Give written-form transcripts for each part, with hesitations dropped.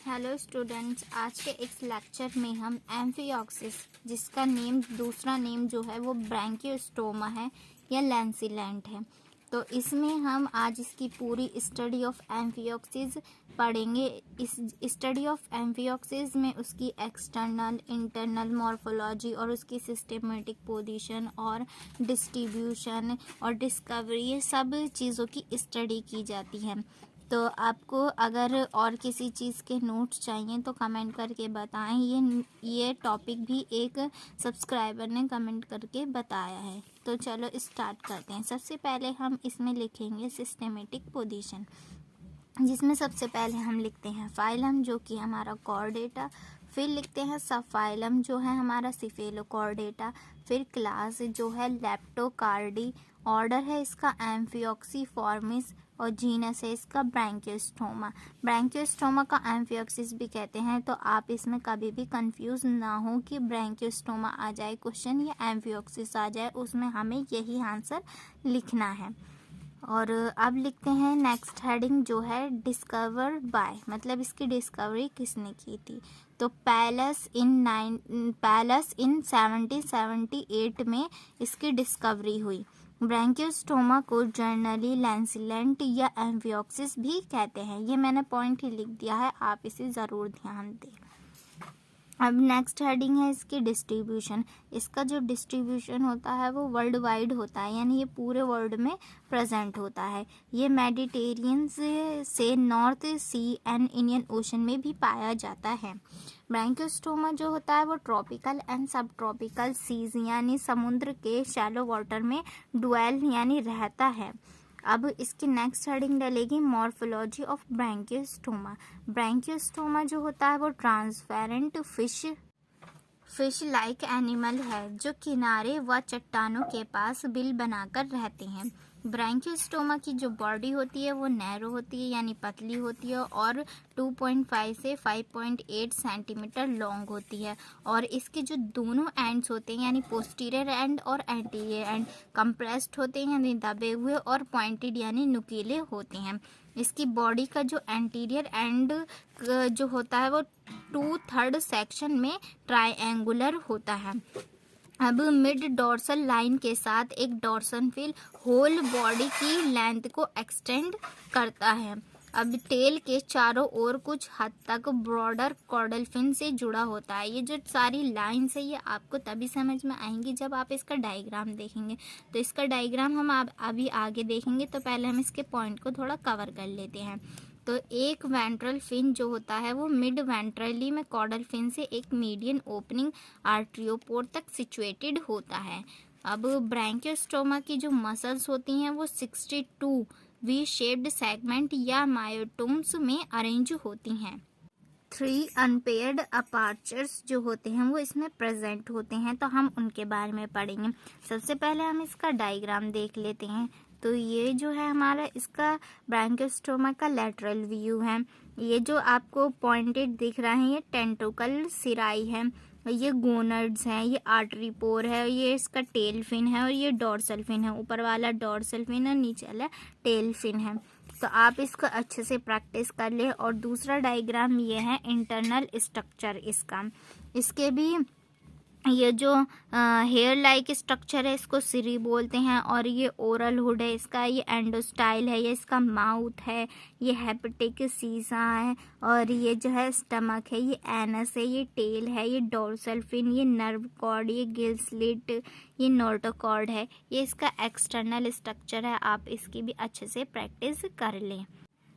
Hello students, आज के इस लेक्चर में हम एम्फिऑक्सिस, जिसका दूसरा नेम जो है वो ब्रैंकियोस्टोमा है या लैंसिलेंट है। तो इसमें हम आज इसकी पूरी स्टडी ऑफ एम्फिऑक्सिस पढ़ेंगे। इस स्टडी ऑफ एम्फिऑक्सिस में उसकी एक्सटर्नल इंटरनल मॉर्फोलॉजी और उसकी सिस्टेमेटिक पोजीशन और डिस्ट्रीब्यूशन और डिस्कवरी, ये सब चीज़ों की स्टडी की जाती है। तो आपको अगर और किसी चीज़ के नोट्स चाहिए तो कमेंट करके बताएं। ये टॉपिक भी एक सब्सक्राइबर ने कमेंट करके बताया है। तो चलो स्टार्ट करते हैं। सबसे पहले हम इसमें लिखेंगे सिस्टेमेटिक पोजीशन, जिसमें सबसे पहले हम लिखते हैं फाइलम, जो कि हमारा कॉर्डेटा। फिर लिखते हैं सब फाइलम, जो है हमारा सिफेलोकॉर्डेटा। फिर क्लास जो है लेप्टोकार्डी। ऑर्डर है इसका एम्फिऑक्सीफॉर्मिस और जीनस है इसका ब्रैंकियोस्टोमा। ब्रैंकियोस्टोमा का एम्फिऑक्सिस भी कहते हैं। तो आप इसमें कभी भी कंफ्यूज ना हो कि ब्रैंकियोस्टोमा आ जाए क्वेश्चन या एम्फिऑक्सिस आ जाए, उसमें हमें यही आंसर लिखना है। और अब लिखते हैं नेक्स्ट हेडिंग, जो है डिस्कवर बाय, मतलब इसकी डिस्कवरी किसने की थी। तो पैलस इन 1778 में इसकी डिस्कवरी हुई। ब्रैंकियोस्टोमा को जर्नली लैंसिलेंट या एम्फिऑक्सिस भी कहते हैं। ये मैंने पॉइंट ही लिख दिया है, आप इसे ज़रूर ध्यान दें। अब नेक्स्ट हेडिंग है इसकी डिस्ट्रीब्यूशन। इसका जो डिस्ट्रीब्यूशन होता है वो वर्ल्ड वाइड होता है, यानी ये पूरे वर्ल्ड में प्रेजेंट होता है। ये मेडिटेरियन से North Sea and Indian Ocean में भी पाया जाता है। ब्रैंकियोस्टोमा जो होता है वो ट्रॉपिकल एंड सब ट्रॉपिकल सीज यानी समुद्र के शैलो वाटर में ड्वेल यानी रहता है। अब इसकी नेक्स्ट हेडिंग डलेगी मॉर्फोलॉजी ऑफ ब्रैंकियोस्टोमा। ब्रैंकियोस्टोमा जो होता है वो ट्रांसपेरेंट फिश लाइक एनिमल है, जो किनारे व चट्टानों के पास बिल बनाकर रहते हैं। ब्रैंकियोस्टोमा की जो बॉडी होती है वो नैरो होती है, यानी पतली होती है और 2.5 से 5.8 सेंटीमीटर लॉन्ग होती है। और इसके जो दोनों एंड्स होते हैं, यानी पोस्टीरियर एंड और एंटीरियर एंड, कंप्रेस्ड होते हैं यानी दबे हुए, और पॉइंटेड यानी नुकीले होते हैं। इसकी बॉडी का जो एंटीरियर एंड जो होता है वो 2/3 सेक्शन में ट्रायंगुलर होता है। अब मिड डॉर्सल लाइन के साथ एक डॉर्सल फिन होल बॉडी की लेंथ को एक्सटेंड करता है। अब टेल के चारों ओर कुछ हद तक ब्रॉडर कॉर्डल फिन से जुड़ा होता है। ये जो सारी लाइन्स है ये आपको तभी समझ में आएंगी जब आप इसका डायग्राम देखेंगे। तो इसका डायग्राम हम अभी आगे देखेंगे, तो पहले हम इसके पॉइंट को थोड़ा कवर कर लेते हैं। तो एक वेंट्रल फिन जो होता है वो मिड वेंट्रली में कॉर्डल फिन से एक मीडियन ओपनिंग आर्ट्रियोपोर तक सिचुएटेड होता है। अब ब्रैंकियोस्टोमा की जो मसल्स होती हैं वो 62 वी शेप्ड सेगमेंट या मायोटोम्स में अरेंज होती हैं। 3 अनपेयर्ड अपार्चर्स जो होते हैं वो इसमें प्रेजेंट होते हैं, तो हम उनके बारे में पढ़ेंगे। सबसे पहले हम इसका डायग्राम देख लेते हैं। तो ये जो है हमारा इसका ब्रैंकियोस्टोमा का लैटरल व्यू है। ये जो आपको पॉइंटेड दिख रहा है ये टेंटोकल सिराई है, ये गोनड्स हैं, ये आर्टरीपोर है, ये इसका टेल फिन है और ये डॉर्सल फिन है। ऊपर वाला डॉर्सल फिन है, नीचे वाला टेल फिन है। तो आप इसको अच्छे से प्रैक्टिस कर ले। और दूसरा डायग्राम ये है इंटरनल स्ट्रक्चर इसका। इसके भी ये जो हेयर लाइक स्ट्रक्चर है इसको सिरी बोलते हैं, और ये ओरल हुड है इसका, ये एंडोस्टाइल है, ये इसका माउथ है, ये हेपेटिक सीसा है, और ये जो है स्टमक है, ये एनस है, ये टेल है, ये डोर्सल फिन, ये नर्व कॉर्ड, ये गिल स्लिट, ये नोटोकॉर्ड है। ये इसका एक्सटर्नल स्ट्रक्चर है। आप इसकी भी अच्छे से प्रैक्टिस कर लें।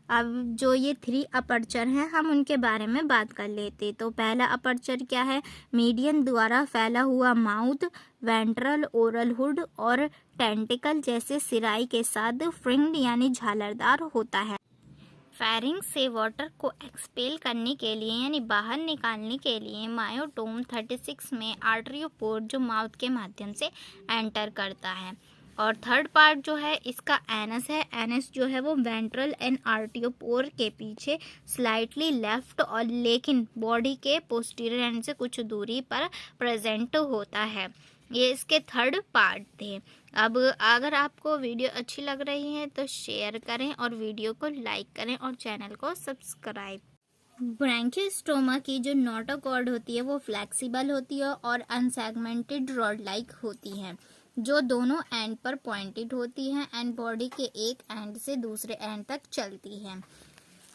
अब जो ये 3 अपर्चर हैं हम उनके बारे में बात कर लेते। तो पहला अपर्चर क्या है, मीडियन द्वारा फैला हुआ माउथ, वेंट्रल ओरल हुड और टेंटिकल जैसे सिराई के साथ फ्रिंग्ड यानी झालरदार होता है। फेरिंग्स से वाटर को एक्सपेल करने के लिए यानी बाहर निकालने के लिए मायोटोम 36 में आर्टरियोपोर जो माउथ के माध्यम से एंटर करता है। और थर्ड पार्ट जो है इसका एनस है। एनस जो है वो वेंट्रल एंड आर्टियोपोर के पीछे स्लाइटली लेफ्ट और लेकिन बॉडी के पोस्टीरियर एंड से कुछ दूरी पर प्रेजेंट होता है। ये इसके थर्ड पार्ट थे। अब अगर आपको वीडियो अच्छी लग रही है तो शेयर करें और वीडियो को लाइक करें और चैनल को सब्सक्राइब ब्रैंकियोस्टोमा की जो नोटोकॉर्ड होती है वो फ्लेक्सिबल होती है और अनसेगमेंटेड रॉड लाइक होती है, जो दोनों एंड पर पॉइंटेड होती है एंड बॉडी के एक एंड से दूसरे एंड तक चलती है।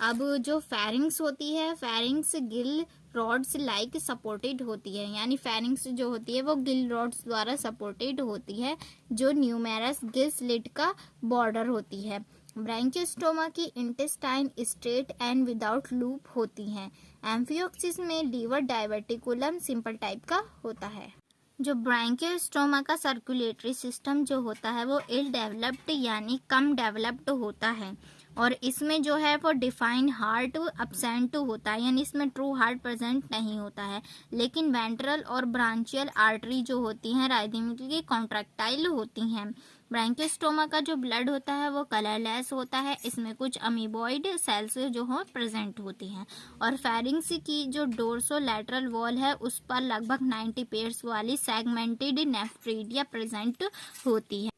अब जो फेरिंग्स होती है, pharynx Gill rods like supported होती है, यानी फेरिंग्स जो होती है वो गिल रॉड्स द्वारा सपोर्टेड होती है, जो न्यूमेरस गिल स्लिट का बॉर्डर होती है। ब्रैंकियोस्टोमा की intestine straight and without loop होती हैं। एम्फियोक्सिस में लीवर डाइवर्टिकुलम सिंपल टाइप का होता है। जो ब्रैंकियोस्टोमा का सर्कुलेटरी सिस्टम जो होता है वो इल डेवलप्ड यानी कम डेवलप्ड होता है, और इसमें जो है वो डिफाइन हार्ट अब्सेंट होता है, यानी इसमें ट्रू हार्ट प्रेजेंट नहीं होता है, लेकिन वेंट्रल और ब्रांचियल आर्टरी जो होती हैं राइथमिकली कॉन्ट्रैक्टाइल होती हैं। ब्रैंकियोस्टोमा का जो ब्लड होता है वो कलरलेस होता है, इसमें कुछ अमीबॉइड सेल्स जो हो प्रेजेंट होती हैं, और फेरिंग्स की जो डोर्सोलैटरल वॉल है उस पर लगभग 90 पेयर्स वाली सेगमेंटेड नेफ्रीडिया प्रेजेंट होती है।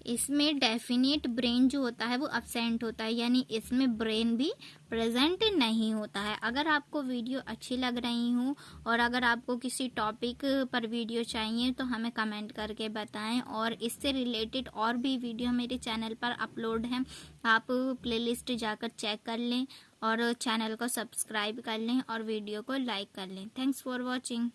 इसमें डेफिनेट ब्रेन जो होता है वो अब्सेंट होता है, यानी इसमें ब्रेन भी प्रेजेंट नहीं होता है। अगर आपको वीडियो अच्छी लग रही हो और अगर आपको किसी टॉपिक पर वीडियो चाहिए तो हमें कमेंट करके बताएं, और इससे रिलेटेड और भी वीडियो मेरे चैनल पर अपलोड हैं, आप प्लेलिस्ट जाकर चेक कर लें और चैनल को सब्सक्राइब कर लें और वीडियो को लाइक कर लें। Thanks for watching.